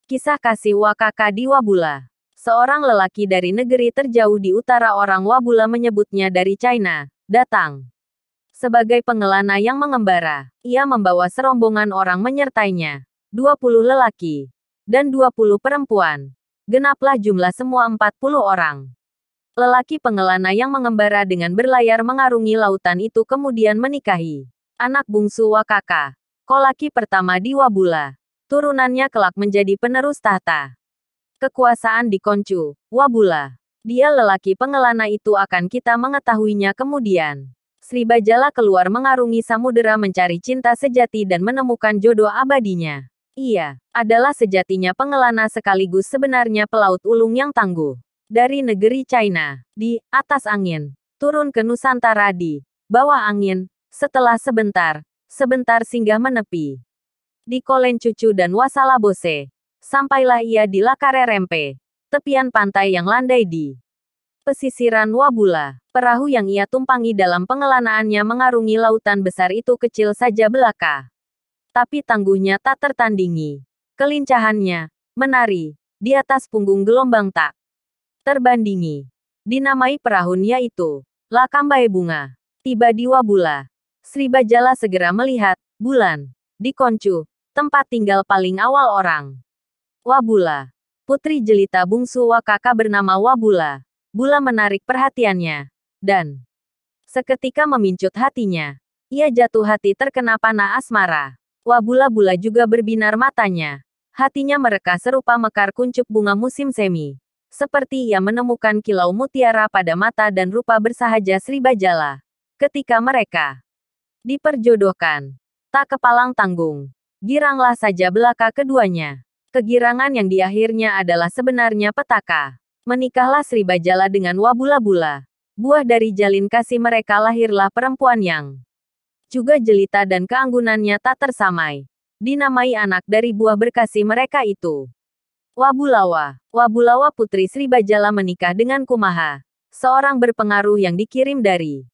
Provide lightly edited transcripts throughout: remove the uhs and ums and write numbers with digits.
Kisah kasih Wakaka di Wabula. Seorang lelaki dari negeri terjauh di utara, orang Wabula menyebutnya dari China, datang. Sebagai pengelana yang mengembara, ia membawa serombongan orang menyertainya. 20 lelaki dan 20 perempuan. Genaplah jumlah semua 40 orang. Lelaki pengelana yang mengembara dengan berlayar mengarungi lautan itu kemudian menikahi anak bungsu Wakaka, kolaki pertama di Wabula. Turunannya kelak menjadi penerus tahta kekuasaan di Koncu, Wabula. Dia lelaki pengelana itu akan kita mengetahuinya kemudian. Sribajala keluar mengarungi samudera mencari cinta sejati dan menemukan jodoh abadinya. Ia adalah sejatinya pengelana sekaligus sebenarnya pelaut ulung yang tangguh. Dari negeri China, di atas angin, turun ke Nusantara di bawah angin, setelah sebentar singgah menepi di Kolencucu dan Wasalabose. Sampailah ia di Lakarerempe, tepian pantai yang landai di pesisiran Wabula. Perahu yang ia tumpangi dalam pengelanaannya mengarungi lautan besar itu kecil saja belaka. Tapi tangguhnya tak tertandingi. Kelincahannya menari di atas punggung gelombang tak terbandingi. Dinamai perahu yaitu Lakambai Bunga. Tiba di Wabula, Sribajala segera melihat bulan di Koncu, tempat tinggal paling awal orang Wabula. Putri jelita bungsu Wakaka bernama Wabula. Bula menarik perhatiannya, dan seketika memincut hatinya. Ia jatuh hati terkena panah asmara. Wabula-bula juga berbinar matanya. Hatinya mereka serupa mekar kuncup bunga musim semi. Seperti ia menemukan kilau mutiara pada mata dan rupa bersahaja Sribajala. Ketika mereka diperjodohkan, tak kepalang tanggung. Giranglah saja belaka keduanya. Kegirangan yang di akhirnya adalah sebenarnya petaka. Menikahlah Sribajala dengan Wabula-bula. Buah dari jalin kasih mereka lahirlah perempuan yang juga jelita dan keanggunannya tak tersamai. Dinamai anak dari buah berkasih mereka itu Wabulawa. Wabulawa putri Sribajala menikah dengan Kumaha, seorang berpengaruh yang dikirim dari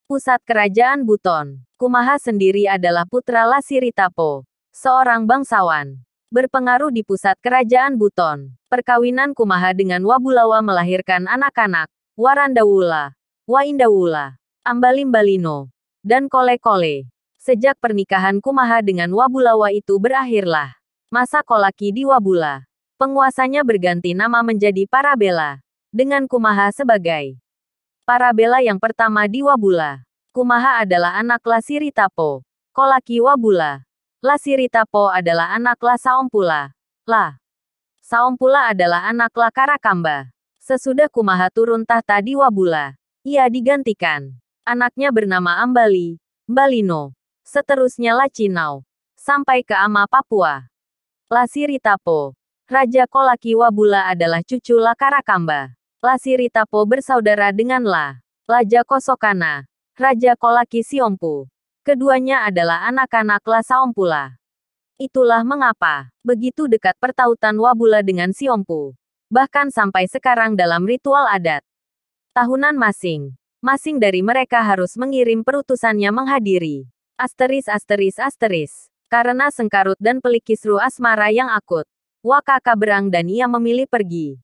pusat kerajaan Buton. Kumaha sendiri adalah putra Lasiritapo, seorang bangsawan berpengaruh di pusat kerajaan Buton. Perkawinan Kumaha dengan Wabulawa melahirkan anak-anak Warandawula, Waindawula, Ambalimbalino, dan Kole-Kole. Sejak pernikahan Kumaha dengan Wabulawa itu berakhirlah masa kolaki di Wabula. Penguasanya berganti nama menjadi Parabela, dengan Kumaha sebagai Parabela yang pertama di Wabula. Kumaha adalah anak Lasiritapo, kolaki Wabula. Lasiritapo adalah anak La Saompula. La Saompula adalah anak La Karakamba. Sesudah Kumaha turun tahta di Wabula, ia digantikan anaknya bernama Ambali, Mbalino. Seterusnya La Cinau, sampai ke Ama Papua. Lasiritapo, Raja Kolaki Wabula adalah cucu La Karakamba. Lasiritapo bersaudara dengan Laja Kosokana, Raja Kolaki Siompu. Keduanya adalah anak-anak La Saompula. Itulah mengapa begitu dekat pertautan Wabula dengan Siompu. Bahkan sampai sekarang dalam ritual adat tahunan masing-masing dari mereka harus mengirim perutusannya menghadiri karena sengkarut dan pelik kisru asmara yang akut. Wakaka berang dan ia memilih pergi.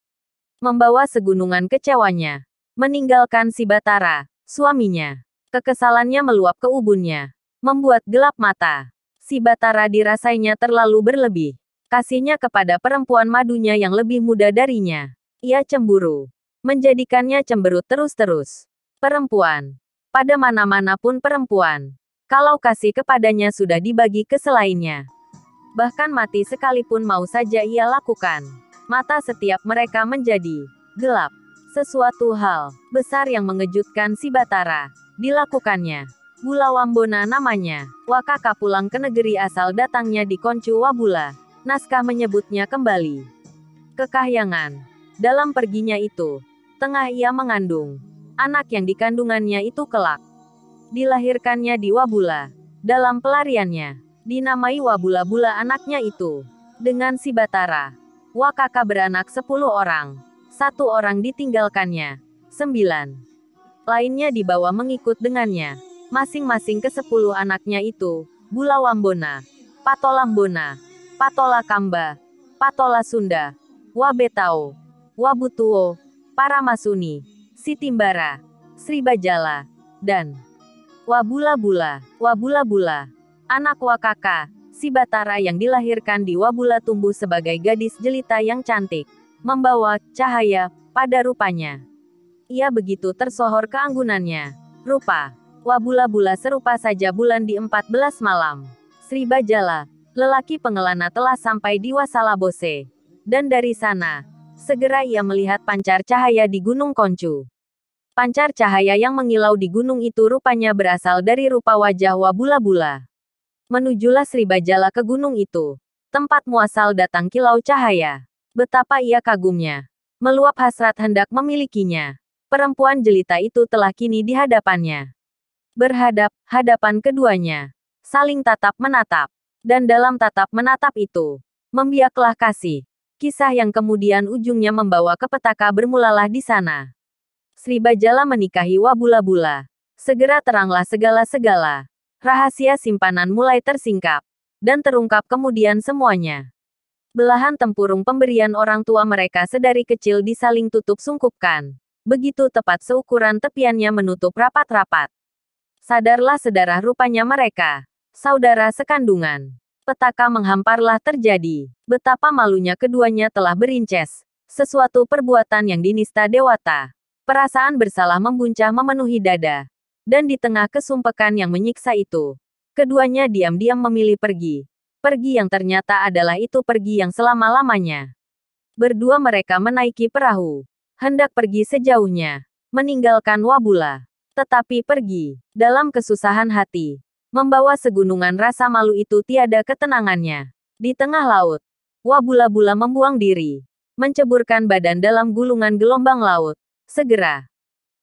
Membawa segunungan kecewanya. Meninggalkan si Batara, suaminya. Kekesalannya meluap ke ubunnya. Membuat gelap mata. Si Batara dirasainya terlalu berlebih. Kasihnya kepada perempuan madunya yang lebih muda darinya. Ia cemburu. Menjadikannya cemberut terus-terus. Perempuan. Pada mana-mana pun perempuan. Kalau kasih kepadanya sudah dibagi ke selainnya. Bahkan mati sekalipun mau saja ia lakukan. Mata setiap mereka menjadi gelap. Sesuatu hal besar yang mengejutkan si Batara dilakukannya. Bulawambona namanya. Wakaka pulang ke negeri asal datangnya di Koncu Wabula. Naskah menyebutnya kembali ke Kahyangan. Dalam perginya itu, tengah ia mengandung anak yang dikandungannya itu kelak dilahirkannya di Wabula. Dalam pelariannya, dinamai Wabula-bula anaknya itu. Dengan si Batara, Wakaka beranak 10 orang. 1 orang ditinggalkannya. 9 lainnya dibawa mengikut dengannya. Masing-masing ke-10 anaknya itu, Bulawambona, Patolambona, Patolakamba, Patola Sunda, Wabetao, Wabutuo, Paramasuni, Sitimbara, Sribajala, dan Wabula-bula. Wabula-bula, anak Wakaka, si Batara yang dilahirkan di Wabula tumbuh sebagai gadis jelita yang cantik, membawa cahaya pada rupanya. Ia begitu tersohor keanggunannya. Rupa Wabula-bula serupa saja bulan di 14 malam. Sribajala, lelaki pengelana telah sampai di Wasalabose. Dan dari sana, segera ia melihat pancar cahaya di Gunung Koncu. Pancar cahaya yang mengilau di gunung itu rupanya berasal dari rupa wajah Wabula-bula. Menujulah Sribajala ke gunung itu. Tempat muasal datang kilau cahaya. Betapa ia kagumnya. Meluap hasrat hendak memilikinya. Perempuan jelita itu telah kini di hadapannya. Berhadap-hadapan keduanya. Saling tatap-menatap. Dan dalam tatap menatap itu, membiaklah kasih. Kisah yang kemudian ujungnya membawa ke petaka bermulalah di sana. Sribajala menikahi Wabula-bula. Segera teranglah segala-segala. Rahasia simpanan mulai tersingkap. Dan terungkap kemudian semuanya. Belahan tempurung pemberian orang tua mereka sedari kecil disaling tutup sungkupkan. Begitu tepat seukuran tepiannya menutup rapat-rapat. Sadarlah sedarah rupanya mereka. Saudara sekandungan. Petaka menghamparlah terjadi. Betapa malunya keduanya telah berinces. Sesuatu perbuatan yang dinista dewata. Perasaan bersalah membuncah memenuhi dada. Dan di tengah kesumpekan yang menyiksa itu, keduanya diam-diam memilih pergi. Pergi yang ternyata adalah itu pergi yang selama-lamanya. Berdua mereka menaiki perahu. Hendak pergi sejauhnya. Meninggalkan Wabula. Tetapi pergi. Dalam kesusahan hati. Membawa segunungan rasa malu itu tiada ketenangannya. Di tengah laut. Wabula-bula membuang diri. Menceburkan badan dalam gulungan gelombang laut. Segera.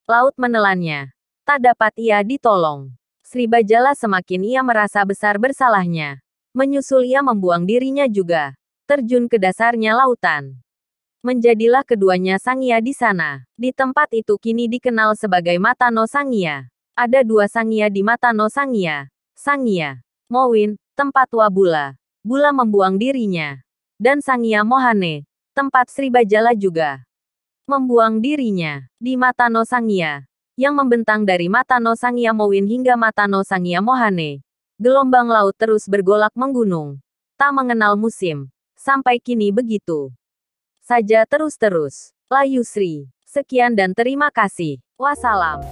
Laut menelannya. Tak dapat ia ditolong. Sribajala semakin ia merasa besar bersalahnya. Menyusul ia membuang dirinya juga. Terjun ke dasarnya lautan. Menjadilah keduanya Sangya di sana. Di tempat itu kini dikenal sebagai Matano Sangya. Ada dua Sangya di Matano Sangya. Sangya Mowin, tempat Wabula. Bula membuang dirinya. Dan Sangya Mohane, tempat Sribajala juga membuang dirinya. Di Matano Sangya, yang membentang dari Matano Sangya Mowin hingga Matano Sangya Mohane. Gelombang laut terus bergolak menggunung. Tak mengenal musim. Sampai kini begitu saja terus-terus. Layusri. Sekian dan terima kasih. Wassalam.